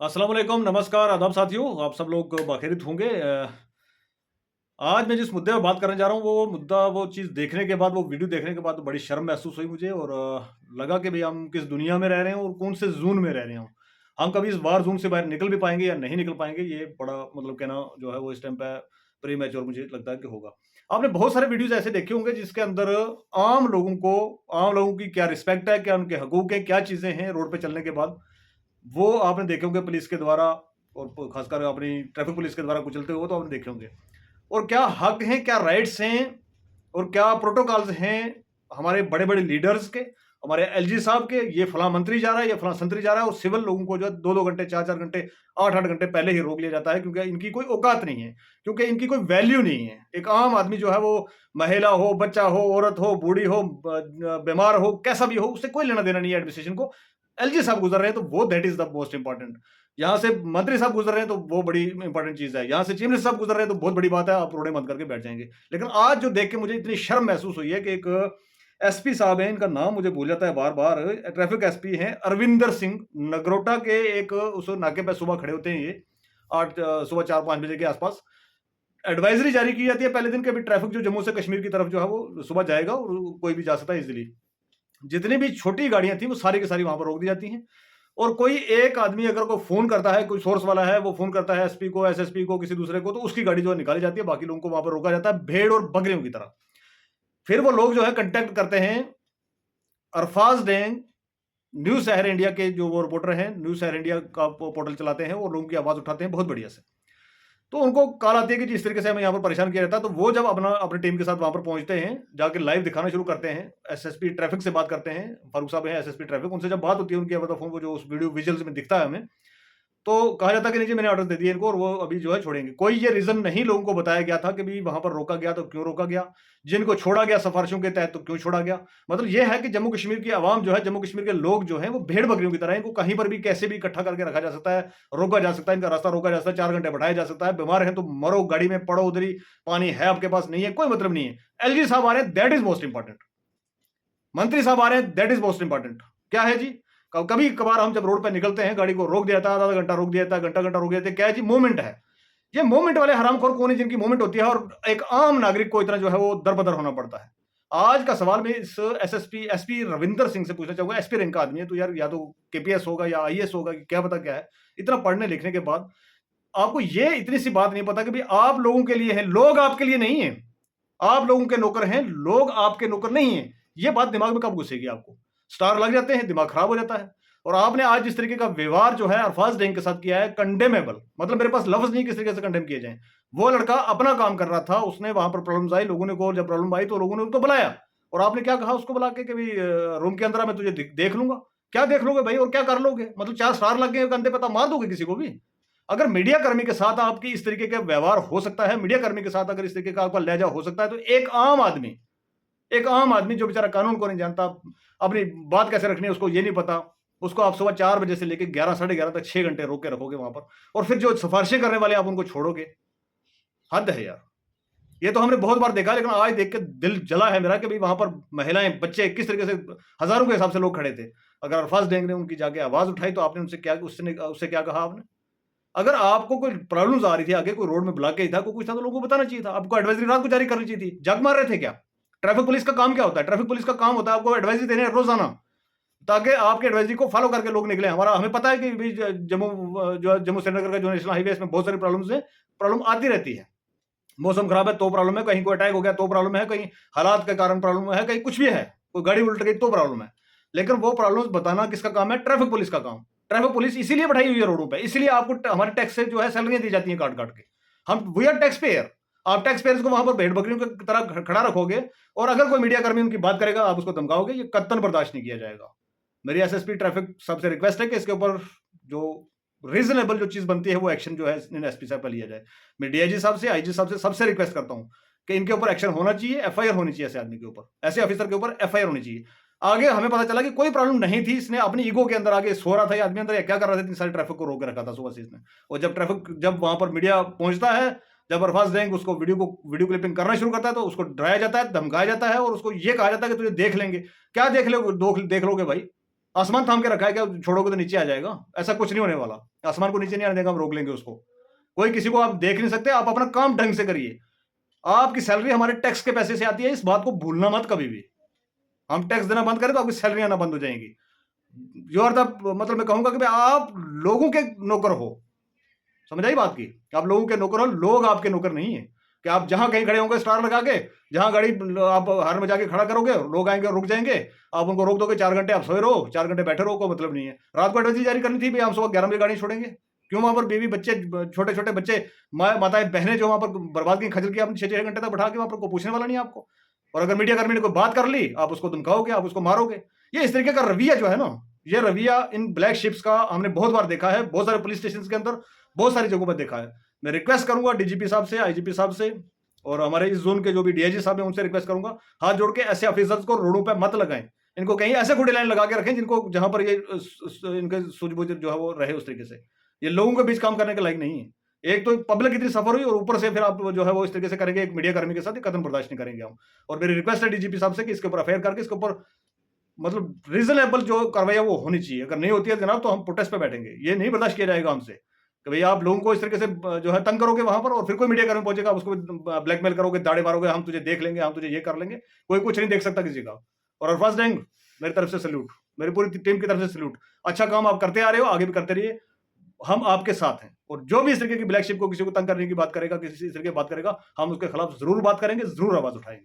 अस्सलाम वालेकुम, नमस्कार, आदाब साथियों, आप सब लोग बखैरियत होंगे। आज मैं जिस मुद्दे पे बात करने जा रहा हूँ, वो मुद्दा वो चीज़ देखने के बाद, वो वीडियो देखने के बाद बड़ी शर्म महसूस हुई मुझे और लगा कि भई हम किस दुनिया में रह रहे हैं और कौन-से ज़ोन में रह रहे हैं हम। हम कभी इस वार ज़ोन से बाहर निकल भी पाएँगे या नहीं निकल पाएँगे, ये बड़ा मतलब कहना जो है वो इस टाइम पे प्रीमैच्योर मुझे लगता है कि होगा। आपने बहुत सारे वीडियोज़ ऐसे देखे होंगे जिसके अंदर आम लोगों की क्या रिस्पेक्ट है, क्या उनके हकूक हैं, क्या चीज़ें हैं रोड पे चलने के बाद, वो आपने देखे होंगे पुलिस के द्वारा और खासकर अपनी ट्रैफिक पुलिस के द्वारा कुचलते हुए तो आपने देखे होंगे। और क्या हक हैं, क्या राइट्स हैं और क्या प्रोटोकॉल्स हैं हमारे बड़े-बड़े लीडर्स के, हमारे एलजी साहब के, ये फलाँ मंत्री जा रहा है, ये फलाँ संतरी जा रहा है और सिविल लोगों को जो है 2-2 घंटे, 4-4 घंटे, 8-8 घंटे पहले ही रोक लिया जाता है क्योंकि इनकी कोई औकात नहीं है, क्योंकि इनकी कोई वैल्यू नहीं है। एक आम आदमी जो है वो महिला हो, बच्चा हो, औरत हो, बूढ़ी हो, बीमार हो, कैसा भी हो, उससे कोई लेना-देना नहीं है एडमिनिस्ट्रेशन को। एलजी साहब गुज़र रहे हैं तो वो that is the most important. यहाँ से मंत्री साहब गुज़र रहे हैं तो वो बड़ी इम्पोर्टेंट चीज़ है। यहाँ से चीफ मिनिस्टर साहब गुज़र रहे हैं तो बहुत बड़ी बात है, आप रोड़े बंद करके बैठ जाएँगे। लेकिन आज जो देख के मुझे इतनी शर्म महसूस हुई है कि एक एसपी साहब हैं, इनका नाम मुझे भूल जाता है बार-बार, ट्रैफिक एसपी हैं अरविंदर सिंह, नगरोटा के एक उस नाके पे सुबह खड़े होते हैं ये, सुबह 4-5 बजे के आस-पास। एडवाइज़री जारी की जाती है पहले दिन कि अभी ट्रैफिक जो जम्मू से कश्मीर की तरफ जो है वो सुबह जाएगा और कोई भी जा सकता है ईज़िली। जितनी भी छोटी गाड़ियाँ थी वो सारी की सारी वहाँ पर रोक दी जाती हैं। और कोई एक आदमी अगर कोई फ़ोन करता है, कोई सोर्स वाला है, वो फ़ोन करता है एसपी को, एसएसपी को, किसी दूसरे को, तो उसकी गाड़ी जो है निकाली जाती है, बाकी लोगों को वहाँ पर रोका जाता है भेड़ और बकरियों की तरह। फिर वो लोग जो है कॉन्टैक्ट करते हैं अरफाज डैंग, न्यूज़ शहर इंडिया के जो वो रिपोर्टर हैं, न्यूज़ शहर इंडिया का पोर्टल चलाते हैं, वो लोगों की आवाज़ उठाते हैं बहुत बढ़िया से। तो उनको कॉल आती है कि जिस तरीके से हमें यहाँ पर परेशान किया जाता है, तो वो जब अपनी टीम के साथ वहाँ पर पहुँचते हैं, जाके लाइव दिखाना शुरू करते हैं, एसएसपी ट्रैफिक से बात करते हैं, फारूक साहब हैं एसएसपी ट्रैफिक, उनसे जब बात होती है उनकी ओवर द फ़ोन, वो जो उस वीडियो विजुअल्स में दिखता है हमें, तो कहा जाता है कि नहीं जी मैंने ऑर्डर दे दिए इनको और वो अभी जो है छोड़ेंगे। कोई ये रीज़न नहीं लोगों को बताया गया था कि भई वहाँ पर रोका गया तो क्यों रोका गया? जिनको छोड़ा गया सिफ़ारिशों के तहत तो क्यों छोड़ा गया? मतलब ये है कि जम्मू कश्मीर की आवाम जो है, जम्मू कश्मीर के लोग जो हैं वो भेड़-बकरियों की तरह हैं, इनको कहीं पर भी कैसे भी इकट्ठा करके रखा जा सकता है, रोका जा सकता है, इनका रास्ता रोका जा सकता है, 4 घंटे बैठाया जा सकता है, बीमार हैं तो मरो, गाड़ी में पड़ो उधर ही, पानी है आपके पास नहीं है, कोई मतलब नहीं है। एलजी साहब आ रहे हैं दैट इज़ मोस्ट इम्पोर्टेंट। मंत्री साहब आ रहे हैं दैट इज़ मोस्ट इम्पोर्टेंट। क्या है जी? कभी-कभार हम जब रोड पे निकलते हैं, गाड़ी को रोक दिया जाता है, आधा-आधा घंटा रोक दिया जाता है, घंटा-घंटा रोक दिया जाता है, क्या है जी? मोमेंट है। ये मोमेंट वाले हरामखोर कौन है जिनकी मोमेंट होती है और एक आम नागरिक को इतना जो है वो दर-बदर होना पड़ता है। आज का सवाल मैं इस एसपी रविंदर सिंह से पूछना चाहूँगा, एसपी रैंक का आदमी है तो यार या तो केपीएस होगा या आईएएस होगा, क्या पता क्या है। इतना पढ़ने-लिखने के बाद आपको ये इतनी सी बात नहीं पता कि भई आप लोगों के लिए हैं, लोग आपके लिए नहीं हैं। आप लोगों के नौकर हैं, लोग आपके नौकर नहीं हैं। ये बात दिमाग में कब घुसेगी आपको? स्टार लग जाते हैं, दिमाग खराब हो जाता है। और आपने आज जिस तरीके का व्यवहार जो है अरफाज डैंग के साथ किया है, कंडेमेबल, मतलब मेरे पास लफ्ज़ नहीं किस तरीके से कंडेम किए जाएँ। वो लड़का अपना काम कर रहा था, उसने वहाँ पर प्रॉब्लम्स आई, लोगों ने को जब प्रॉब्लम आई तो लोगों ने उसको बुलाया और आपने क्या कहा उसको बुला के कि भई रूम के अंदर आ, मैं तुझे देख लूँगा। क्या देख लोगे भाई और क्या कर लोगे? मतलब 4 स्टार लग गए कंधे पे तो मार दोगे किसी को भी? अगर मीडिया कर्मी के साथ आपकी इस तरीके का व्यवहार हो सकता है, मीडिया कर्मी के साथ अगर इस तरीके का आपका लहज़ा हो सकता है, तो एक आम आदमी जो बेचारा कानून को नहीं जानता, अपनी बात कैसे रखनी है उसको ये नहीं पता, उसको आप सुबह 4 बजे से लेके 11 साढ़े 11 तक 6 घंटे रोक के रखोगे वहाँ पर और फिर जो सिफ़ारिशें करने वाले आप उनको छोड़ोगे, हद है यार। ये तो हमने बहुत बार देखा है, लेकिन आज देख के दिल जला है मेरा कि भई वहाँ पर महिलाएँ, बच्चे किस तरीके से हज़ारों के हिसाब से लोग खड़े थे। अगर अरफ़ाज़ डैंग ने उनकी जाके आवाज़ उठाई तो आपने उससे क्या कहा आपने? अगर आपको कोई प्रॉब्लम्स आ रही थी, आगे कोई रोड में ब्लॉकेज था, कोई कुछ था तो लोगों को बताना चाहिए था। आपको एडवाइज़री रात को जारी करनी चाहिए थी। जग मार रहे थे क्या? ट्रैफिक पुलिस का काम क्या होता है? ट्रैफिक पुलिस का काम होता है आपको एडवाइज़री देनी है रोज़ाना, ताकि आपकी एडवाइज़री को फ़ॉलो करके लोग निकलें। हमें पता है कि भई जो जम्मू श्रीनगर का जो नेशनल हाईवे है इसमें बहुत सारी प्रॉब्लम्स हैं, प्रॉब्लम आती रहती है। मौसम खराब है तो प्रॉब्लम है, कहीं कोई अटैक हो गया तो प्रॉब्लम है, कहीं हालात के कारण प्रॉब्लम है, कहीं कुछ भी है, कोई गाड़ी उलट गई तो प्रॉब्लम है। लेकिन वो प्रॉब्लम्स बताना किसका काम है? ट्रैफिक पुलिस का काम। ट्रैफिक पुलिस इसीलिए बैठाई हुई है रोडों पे, इसीलिए आपको हमारे टैक्स से जो है सैलरियाँ दी जाती हैं काट-काट के। हम वी आर टैक्स पेयर। आप टैक्स पेयर्स को वहाँ पर भेड़-बकरियों की तरह खड़ा रखोगे और अगर कोई मीडिया कर्मी उनकी बात करेगा, आप उसको धमकाओगे, ये कतई बर्दाश्त नहीं किया जाएगा। मेरी एसएसपी ट्रैफिक साहब से रिक्वेस्ट है कि इसके ऊपर जो रीज़नेबल जो चीज़ बनती है, वो एक्शन जो है इन एसपी साहब पे लिया जाए। मैं डीआईजी साहब से, आईजी साहब से सबसे रिक्वेस्ट करता हूँ कि इनके ऊपर एक्शन होना चाहिए, एफआईआर होनी चाहिए ऐसे आदमी के ऊपर, ऐसे ऑफिसर के ऊपर एफआईआर होनी चाहिए। आगे हमें पता चला कि कोई प्रॉब्लम नहीं थी, इसने अपनी ईगो के अंदर आके सो रहा था ये आदमी अंदर या क्या कर रहा था, इतनी सारी ट्रैफिक को रोक के रखा था सुबह से इसने। और जब वहाँ पर मीडिया पहुँचता है, जब अरफाज डैंग उसको वीडियो क्लिपिंग करना शुरू करता है, तो उसको डराया जाता है, धमकाया जाता है और उसको ये कहा जाता है कि तुझे देख लेंगे। क्या देख लोगे भाई? आसमान थाम के रखा है क्या? छोड़ोगे तो नीचे आ जाएगा? ऐसा कुछ नहीं होने वाला। आसमान को नीचे नहीं आने देगा, हम रोक लेंगे उसको। कोई किसी को आप देख नहीं सकते, आप अपना काम ढंग से करिए। आपकी सैलरी हमारे टैक्स के पैसे से आती है, इस बात को भूलना मत कभी भी। हम टैक्स देना बंद करें तो आपकी सैलरी आना बंद हो जाएगी। यू आर द मतलब मैं कहूँगा कि भाई आप लोगों के नौकर हो। समझ आई बात की? आप लोगों के नौकर हो, लोग आपके नौकर नहीं है। कि आप जहां कहीं खड़े होंगे स्टार लगा के, जहां गाड़ी आप हर में जाके खड़ा करोगे, लोग आएंगे और रुक जाएंगे, आप उनको रोक दोगे। 4 घंटे आप सोए रहो, 4 घंटे बैठे रहो, कोई मतलब नहीं है। रात को एडवाइजरी जारी करनी थी भाई हम सुबह 11 बजे गाड़ी छोड़ेंगे। क्यों वहां पर बीवी बच्चे, छोटे छोटे बच्चे, माताएं बहनें जो वहां पर बर्बाद की खजल की, आपने 6-6 घंटे तक बैठा के वहां पर कोई पूछने वाला नहीं है आपको। और अगर मीडिया कर्मी ने कोई बात कर ली, आप उसको धमकाओगे, आप उसको मारोगे। ये इस तरीके का रवैया जो है ना, ये रवैया इन ब्लैक शिप्स का हमने बहुत बार देखा है, बहुत सारे पुलिस स्टेशन के अंदर, बहुत सारी जगहों पर देखा है। मैं रिक्वेस्ट करूंगा डीजीपी साहब से, आईजीपी साहब से, और हमारे इस जोन के जो भी डीआईजी साहब हैं उनसे रिक्वेस्ट करूंगा, हाथ जोड़ के ऐसे ऑफिसर्स को रोडों पे मत लगाएं। इनको कहीं ऐसे खुली लाइन लगा के रखें जिनको, जहां पर ये इनके सूझबूझ जो है वो रहे उस तरीके से। ये लोगों के बीच काम करने के लायक नहीं है। एक तो पब्लिक इतनी सफर हुई और ऊपर से फिर आप जो है वो इस तरीके से करेंगे एक मीडिया कर्मी के साथ, ये कदम बर्दाश्त नहीं करेंगे हम। और मेरी रिक्वेस्ट है डीजीपी साहब से कि इसके ऊपर अफेयर करके इसके ऊपर मतलब रीजनेबल जो कार्रवाई है वो होनी चाहिए। अगर नहीं होती है जनाब तो हम प्रोटेस्ट पे बैठेंगे। ये नहीं बर्दाश्त किया जाएगा हमसे कि भई आप लोगों को इस तरीके से जो है तंग करोगे वहां पर, और फिर कोई मीडिया कर्मी पहुंचेगा, आप उसको ब्लैकमेल करोगे, दाड़े मारोगे, हम तुझे देख लेंगे, हम तुझे ये कर लेंगे। कोई कुछ नहीं देख सकता किसी का। और अरफाज गैंग, मेरी तरफ से सैल्यूट, मेरी पूरी टीम की तरफ से सैल्यूट। अच्छा काम आप करते आ रहे हो, आगे भी करते रहिए। हम आपके साथ हैं। और जो भी इस तरीके की ब्लैक शिप को किसी को तंग करने की बात करेगा, किसी इस तरीके की बात करेगा, हम उसके खिलाफ जरूर बात करेंगे, जरूर आवाज उठाएंगे।